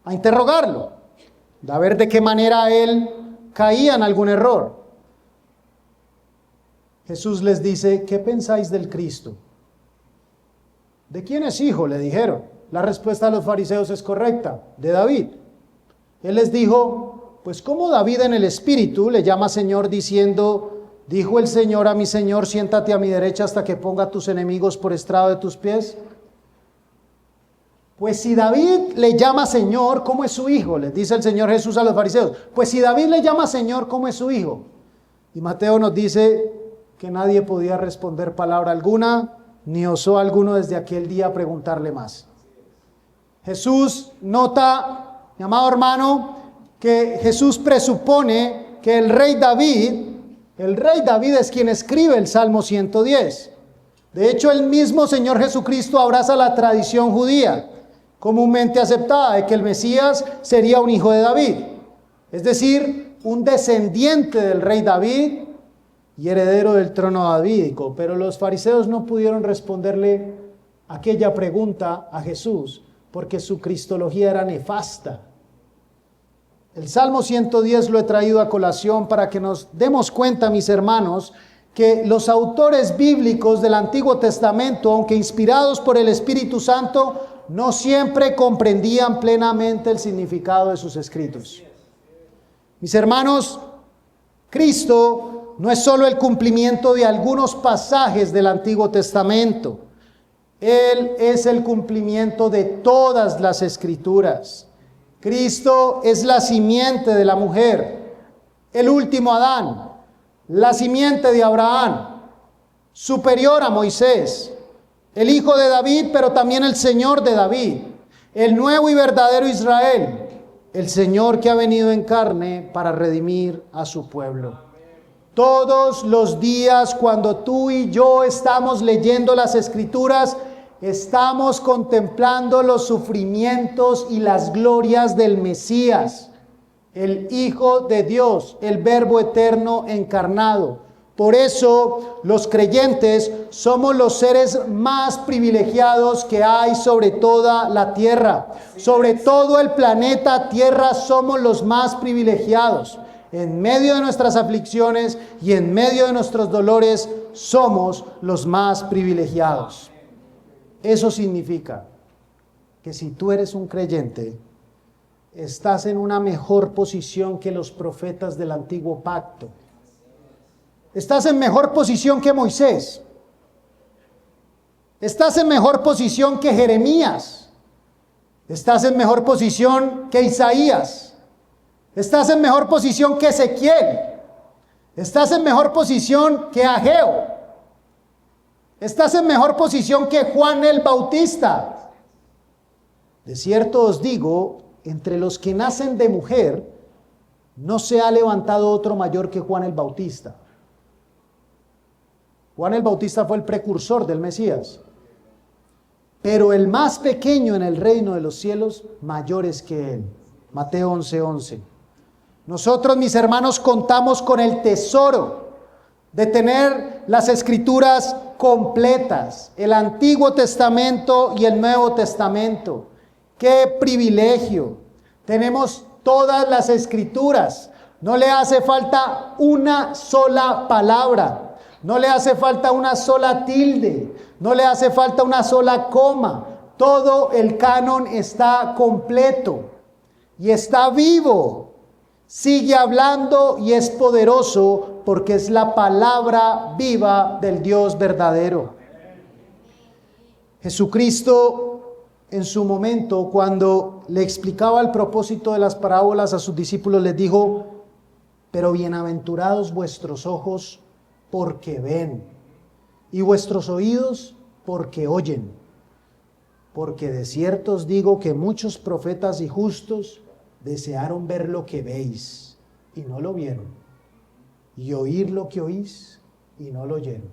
a interrogarlo, a ver de qué manera él caía en algún error. Jesús les dice, ¿qué pensáis del Cristo? ¿De quién es hijo?, le dijeron. La respuesta de los fariseos es correcta, de David. Él les dijo, pues ¿cómo David en el Espíritu le llama Señor diciendo, ¿Dijo el Señor a mi Señor, siéntate a mi derecha hasta que ponga a tus enemigos por estrado de tus pies? Pues si David le llama Señor, ¿cómo es su hijo? Les dice el Señor Jesús a los fariseos. Pues si David le llama Señor, ¿cómo es su hijo? Y Mateo nos dice que nadie podía responder palabra alguna, ni osó alguno desde aquel día preguntarle más. Jesús nota, mi amado hermano, que Jesús presupone que el rey David es quien escribe el Salmo 110. De hecho, el mismo Señor Jesucristo abraza la tradición judía, comúnmente aceptada, de que el Mesías sería un hijo de David, es decir, un descendiente del rey David y heredero del trono davídico. Pero los fariseos no pudieron responderle aquella pregunta a Jesús, porque su cristología era nefasta. El Salmo 110 lo he traído a colación para que nos demos cuenta, mis hermanos, que los autores bíblicos del Antiguo Testamento, aunque inspirados por el Espíritu Santo, no siempre comprendían plenamente el significado de sus escritos. Mis hermanos, Cristo no es solo el cumplimiento de algunos pasajes del Antiguo Testamento. Él es el cumplimiento de todas las Escrituras. Cristo es la simiente de la mujer, el último Adán, la simiente de Abraham, superior a Moisés, el hijo de David, pero también el Señor de David, el nuevo y verdadero Israel, el Señor que ha venido en carne para redimir a su pueblo. Todos los días cuando tú y yo estamos leyendo las Escrituras, estamos contemplando los sufrimientos y las glorias del Mesías, el Hijo de Dios, el Verbo eterno encarnado. Por eso los creyentes somos los seres más privilegiados que hay sobre toda la tierra. Sobre todo el planeta Tierra somos los más privilegiados. En medio de nuestras aflicciones y en medio de nuestros dolores somos los más privilegiados. Eso significa que si tú eres un creyente, estás en una mejor posición que los profetas del antiguo pacto. Estás en mejor posición que Moisés. Estás en mejor posición que Jeremías. Estás en mejor posición que Isaías. Estás en mejor posición que Ezequiel. Estás en mejor posición que Ageo. Estás en mejor posición que Juan el Bautista. De cierto os digo, entre los que nacen de mujer, no se ha levantado otro mayor que Juan el Bautista. Juan el Bautista fue el precursor del Mesías. Pero el más pequeño en el reino de los cielos, mayor es que él. Mateo 11:11. Nosotros, mis hermanos, contamos con el tesoro de tener las Escrituras completas, el Antiguo Testamento y el Nuevo Testamento. ¡Qué privilegio! Tenemos todas las Escrituras. No le hace falta una sola palabra. No le hace falta una sola tilde. No le hace falta una sola coma. Todo el canon está completo y está vivo. Sigue hablando y es poderoso porque es la palabra viva del Dios verdadero. Jesucristo, en su momento, cuando le explicaba el propósito de las parábolas a sus discípulos, les dijo: pero bienaventurados vuestros ojos porque ven, y vuestros oídos porque oyen. Porque de cierto os digo que muchos profetas y justos desearon ver lo que veis y no lo vieron, y oír lo que oís y no lo oyeron.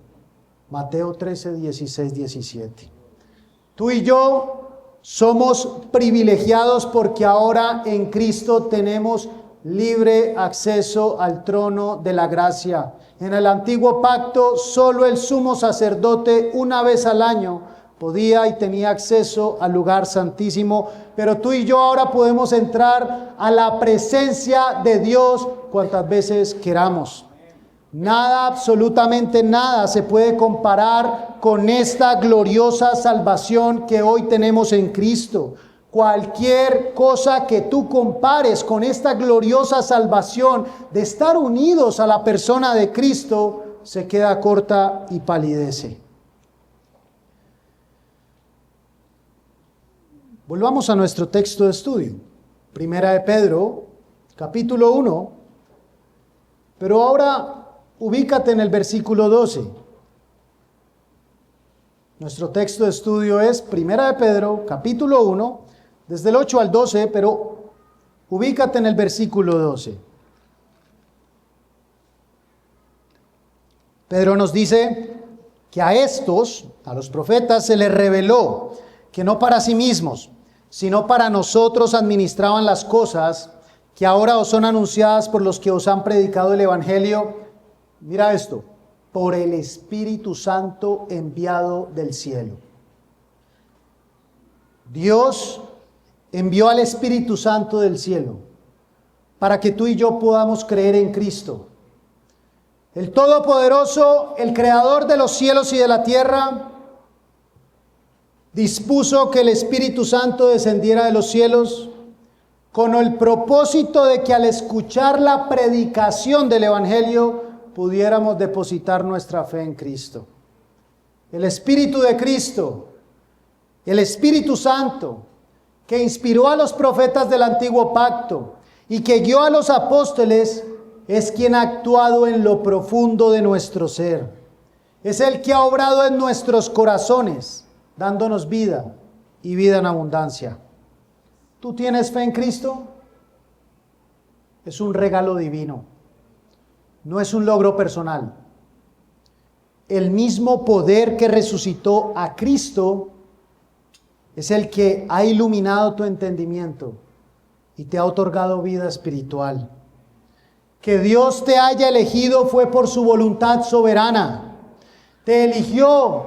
Mateo 13, 16, 17. Tú y yo somos privilegiados porque ahora en Cristo tenemos libre acceso al trono de la gracia. En el antiguo pacto, solo el sumo sacerdote una vez al año podía y tenía acceso al lugar santísimo, pero tú y yo ahora podemos entrar a la presencia de Dios cuantas veces queramos. Nada, absolutamente nada se puede comparar con esta gloriosa salvación que hoy tenemos en Cristo. Cualquier cosa que tú compares con esta gloriosa salvación de estar unidos a la persona de Cristo se queda corta y palidece. Volvamos a nuestro texto de estudio. Primera de Pedro, capítulo 1. Pero ahora ubícate en el versículo 12. Nuestro texto de estudio es Primera de Pedro, capítulo 1, desde el 8 al 12, pero ubícate en el versículo 12. Pedro nos dice que a estos, a los profetas, se les reveló que no para sí mismos, sino para nosotros administraban las cosas que ahora os son anunciadas por los que os han predicado el Evangelio. Mira esto, por el Espíritu Santo enviado del cielo. Dios envió al Espíritu Santo del cielo para que tú y yo podamos creer en Cristo. El Todopoderoso, el Creador de los cielos y de la tierra, dispuso que el Espíritu Santo descendiera de los cielos con el propósito de que al escuchar la predicación del Evangelio pudiéramos depositar nuestra fe en Cristo. El Espíritu de Cristo, el Espíritu Santo, que inspiró a los profetas del antiguo pacto y que guió a los apóstoles, es quien ha actuado en lo profundo de nuestro ser. Es el que ha obrado en nuestros corazones, dándonos vida y vida en abundancia. ¿Tú tienes fe en Cristo? Es un regalo divino. No es un logro personal. El mismo poder que resucitó a Cristo es el que ha iluminado tu entendimiento y te ha otorgado vida espiritual. Que Dios te haya elegido fue por su voluntad soberana. Te eligió,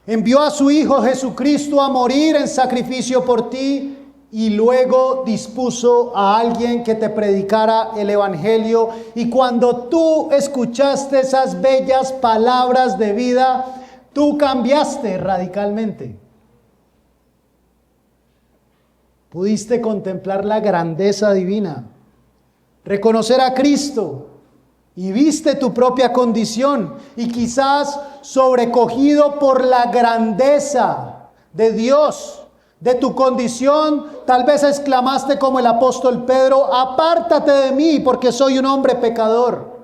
envió a su Hijo Jesucristo a morir en sacrificio por ti y luego dispuso a alguien que te predicara el Evangelio. Y cuando tú escuchaste esas bellas palabras de vida, tú cambiaste radicalmente. Pudiste contemplar la grandeza divina, reconocer a Cristo y viste tu propia condición y quizás sobrecogido por la grandeza de Dios, de tu condición, tal vez exclamaste como el apóstol Pedro: apártate de mí porque soy un hombre pecador.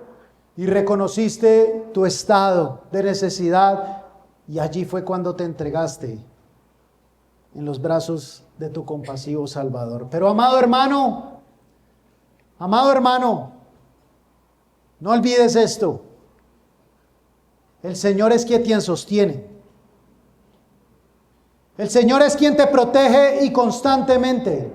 Y reconociste tu estado de necesidad y allí fue cuando te entregaste en los brazos de tu compasivo Salvador. Pero amado hermano, no olvides esto. El Señor es quien te sostiene. El Señor es quien te protege y constantemente.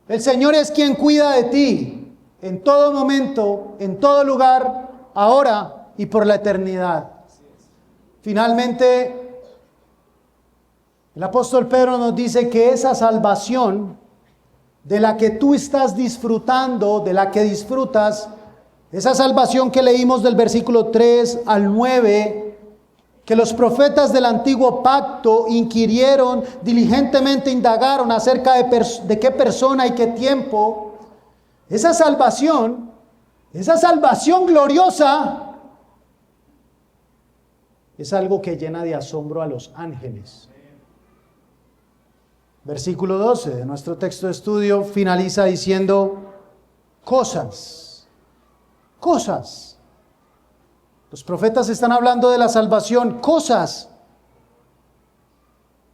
El Señor es quien cuida de ti en todo momento, en todo lugar, ahora y por la eternidad. Finalmente, el apóstol Pedro nos dice que esa salvación de la que tú estás disfrutando, de la que disfrutas, esa salvación que leímos del versículo 3 al 9, que los profetas del antiguo pacto inquirieron, diligentemente indagaron acerca de qué persona y qué tiempo, esa salvación gloriosa, es algo que llena de asombro a los ángeles. Versículo 12 de nuestro texto de estudio finaliza diciendo: cosas. Los profetas están hablando de la salvación, cosas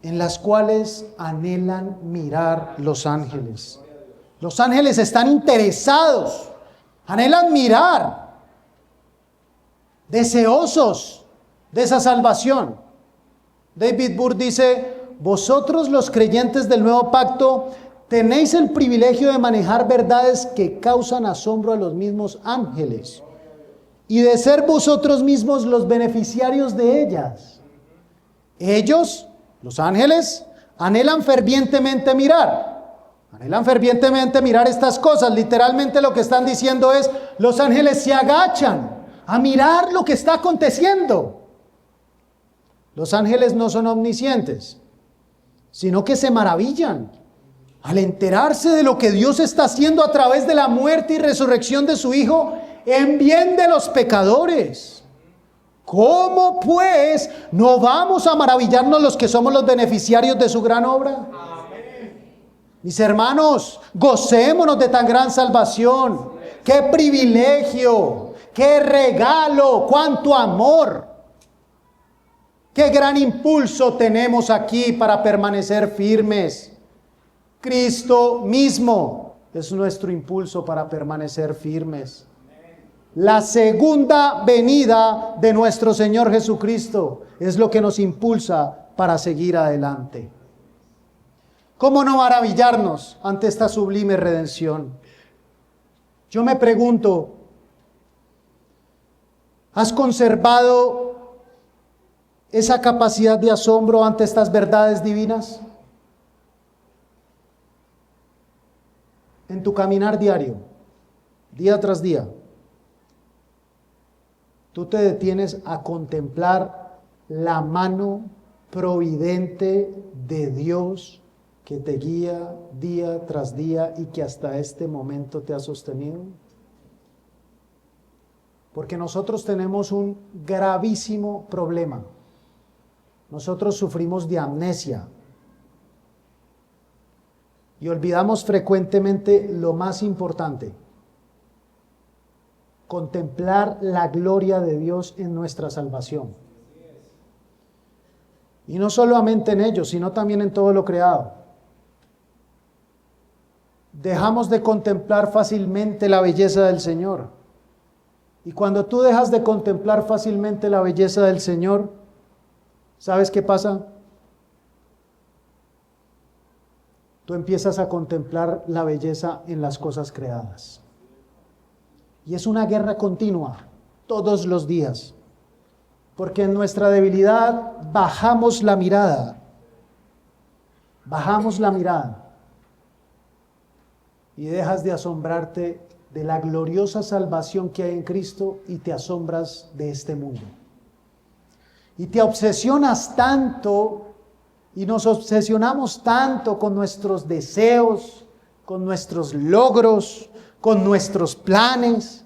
en las cuales anhelan mirar los ángeles. Los ángeles están interesados, anhelan mirar, deseosos de esa salvación. David Burr dice: vosotros los creyentes del nuevo pacto tenéis el privilegio de manejar verdades que causan asombro a los mismos ángeles y de ser vosotros mismos los beneficiarios de ellas. Ellos, los ángeles, anhelan fervientemente mirar estas cosas. Literalmente lo que están diciendo es: los ángeles se agachan a mirar lo que está aconteciendo. Los ángeles no son omniscientes, sino que se maravillan al enterarse de lo que Dios está haciendo a través de la muerte y resurrección de su Hijo. en bien de los pecadores. ¿Cómo pues no vamos a maravillarnos los que somos los beneficiarios de su gran obra? Mis hermanos, gocémonos de tan gran salvación. ¡Qué privilegio! ¡Qué regalo! ¡Cuánto amor! ¡Qué gran impulso tenemos aquí para permanecer firmes! Cristo mismo es nuestro impulso para permanecer firmes. La segunda venida de nuestro Señor Jesucristo es lo que nos impulsa para seguir adelante. ¿Cómo no maravillarnos ante esta sublime redención? Yo me pregunto, ¿has conservado esa capacidad de asombro ante estas verdades divinas? En tu caminar diario, día tras día, tú te detienes a contemplar la mano providente de Dios que te guía día tras día y que hasta este momento te ha sostenido. Porque nosotros tenemos un gravísimo problema. Nosotros sufrimos de amnesia y olvidamos frecuentemente lo más importante: contemplar la gloria de Dios en nuestra salvación. Y no solamente en ello, sino también en todo lo creado. Dejamos de contemplar fácilmente la belleza del Señor. Y cuando tú dejas de contemplar fácilmente la belleza del Señor, ¿sabes qué pasa? Tú empiezas a contemplar la belleza en las cosas creadas. Y es una guerra continua, todos los días. Porque en nuestra debilidad bajamos la mirada. Bajamos la mirada. Y dejas de asombrarte de la gloriosa salvación que hay en Cristo y te asombras de este mundo. Y te obsesionas tanto y nos obsesionamos tanto con nuestros deseos, con nuestros logros, con nuestros planes,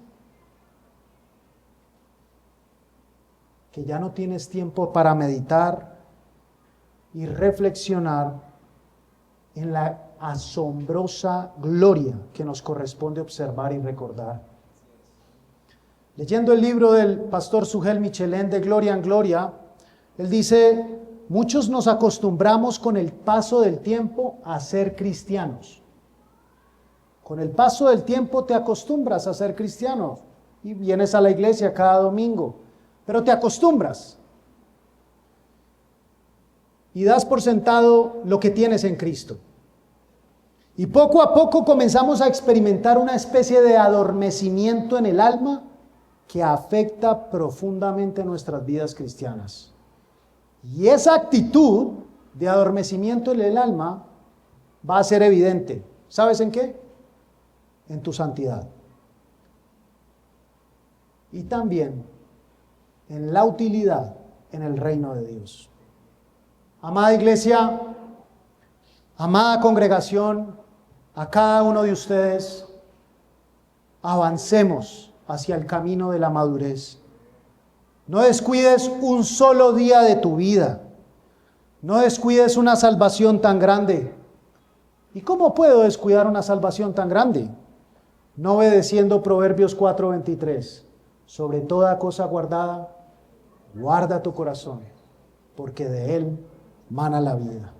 que ya no tienes tiempo para meditar y reflexionar en la asombrosa gloria que nos corresponde observar y recordar. Leyendo el libro del pastor Sugel Michelén de Gloria en Gloria, él dice: muchos nos acostumbramos con el paso del tiempo a ser cristianos. Con el paso del tiempo te acostumbras a ser cristiano y vienes a la iglesia cada domingo, pero te acostumbras y das por sentado lo que tienes en Cristo. Y poco a poco comenzamos a experimentar una especie de adormecimiento en el alma que afecta profundamente nuestras vidas cristianas. Y esa actitud de adormecimiento en el alma va a ser evidente. ¿Sabes en qué? En tu santidad. Y también en la utilidad en el reino de Dios. Amada iglesia, amada congregación, a cada uno de ustedes, avancemos hacia el camino de la madurez. No descuides un solo día de tu vida. No descuides una salvación tan grande. ¿Y cómo puedo descuidar una salvación tan grande? No obedeciendo Proverbios 4:23. Sobre toda cosa guardada, guarda tu corazón, porque de él mana la vida.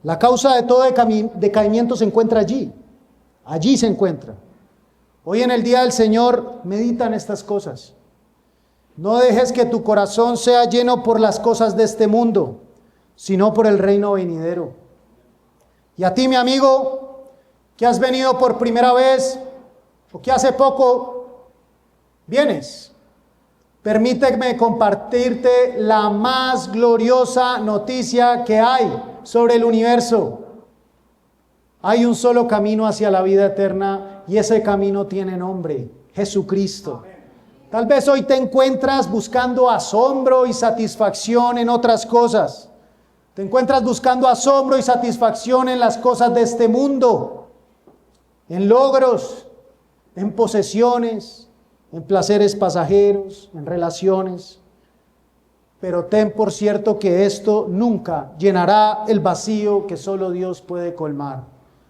La causa de todo decaimiento se encuentra allí. Allí se encuentra. Hoy en el día del Señor, medita en estas cosas. No dejes que tu corazón sea lleno por las cosas de este mundo, sino por el reino venidero. Y a ti, mi amigo, que has venido por primera vez o que hace poco vienes, permíteme compartirte la más gloriosa noticia que hay sobre el universo. Hay un solo camino hacia la vida eterna y ese camino tiene nombre: Jesucristo. Tal vez hoy te encuentras buscando asombro y satisfacción en otras cosas. Te encuentras buscando asombro y satisfacción en las cosas de este mundo, en logros, en posesiones, en placeres pasajeros, en relaciones. Pero ten por cierto que esto nunca llenará el vacío que solo Dios puede colmar.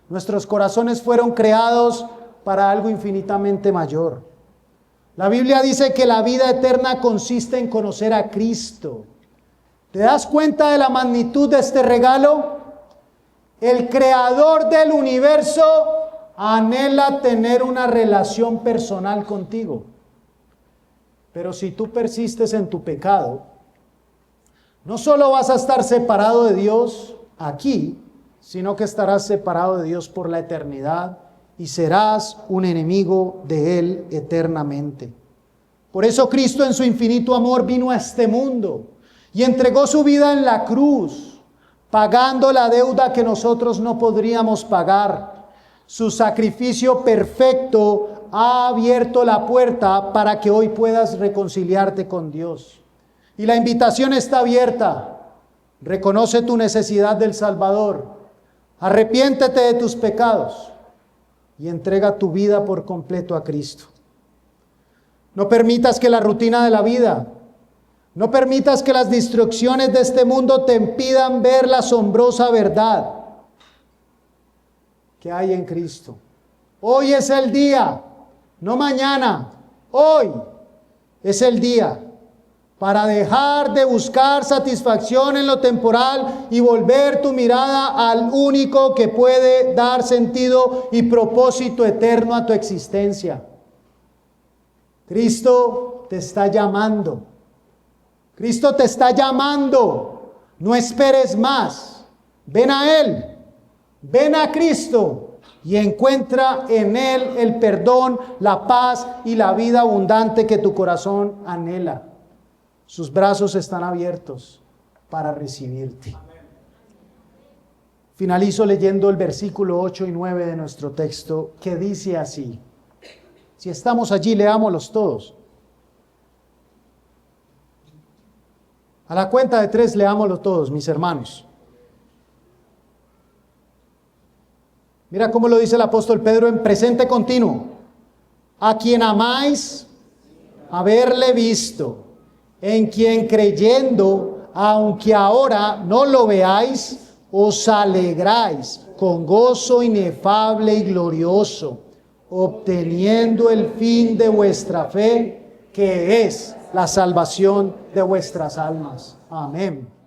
Nuestros corazones fueron creados para algo infinitamente mayor. La Biblia dice que la vida eterna consiste en conocer a Cristo. ¿Te das cuenta de la magnitud de este regalo? El creador del universo anhela tener una relación personal contigo. Pero si tú persistes en tu pecado, no solo vas a estar separado de Dios aquí, sino que estarás separado de Dios por la eternidad y serás un enemigo de Él eternamente. Por eso Cristo en su infinito amor vino a este mundo y entregó su vida en la cruz, pagando la deuda que nosotros no podríamos pagar. Su sacrificio perfecto ha abierto la puerta para que hoy puedas reconciliarte con Dios. Y la invitación está abierta. Reconoce tu necesidad del Salvador. Arrepiéntete de tus pecados y entrega tu vida por completo a Cristo. No permitas que la rutina de la vida, no permitas que las distracciones de este mundo te impidan ver la asombrosa verdad que hay en Cristo. Hoy es el día, no mañana, hoy es el día para dejar de buscar satisfacción en lo temporal y volver tu mirada al único que puede dar sentido y propósito eterno a tu existencia. Cristo te está llamando. Cristo te está llamando. No esperes más. Ven a Él. Ven a Cristo y encuentra en Él el perdón, la paz y la vida abundante que tu corazón anhela. Sus brazos están abiertos para recibirte. Finalizo leyendo el versículo 8 y 9 de nuestro texto, que dice así. Si estamos allí, leámoslos todos. A la cuenta de 3, leámoslo todos, mis hermanos. Mira cómo lo dice el apóstol Pedro en presente continuo. A quien amáis, haberle visto, en quien creyendo, aunque ahora no lo veáis, os alegráis con gozo inefable y glorioso, obteniendo el fin de vuestra fe, que es la salvación de vuestras almas. Amén.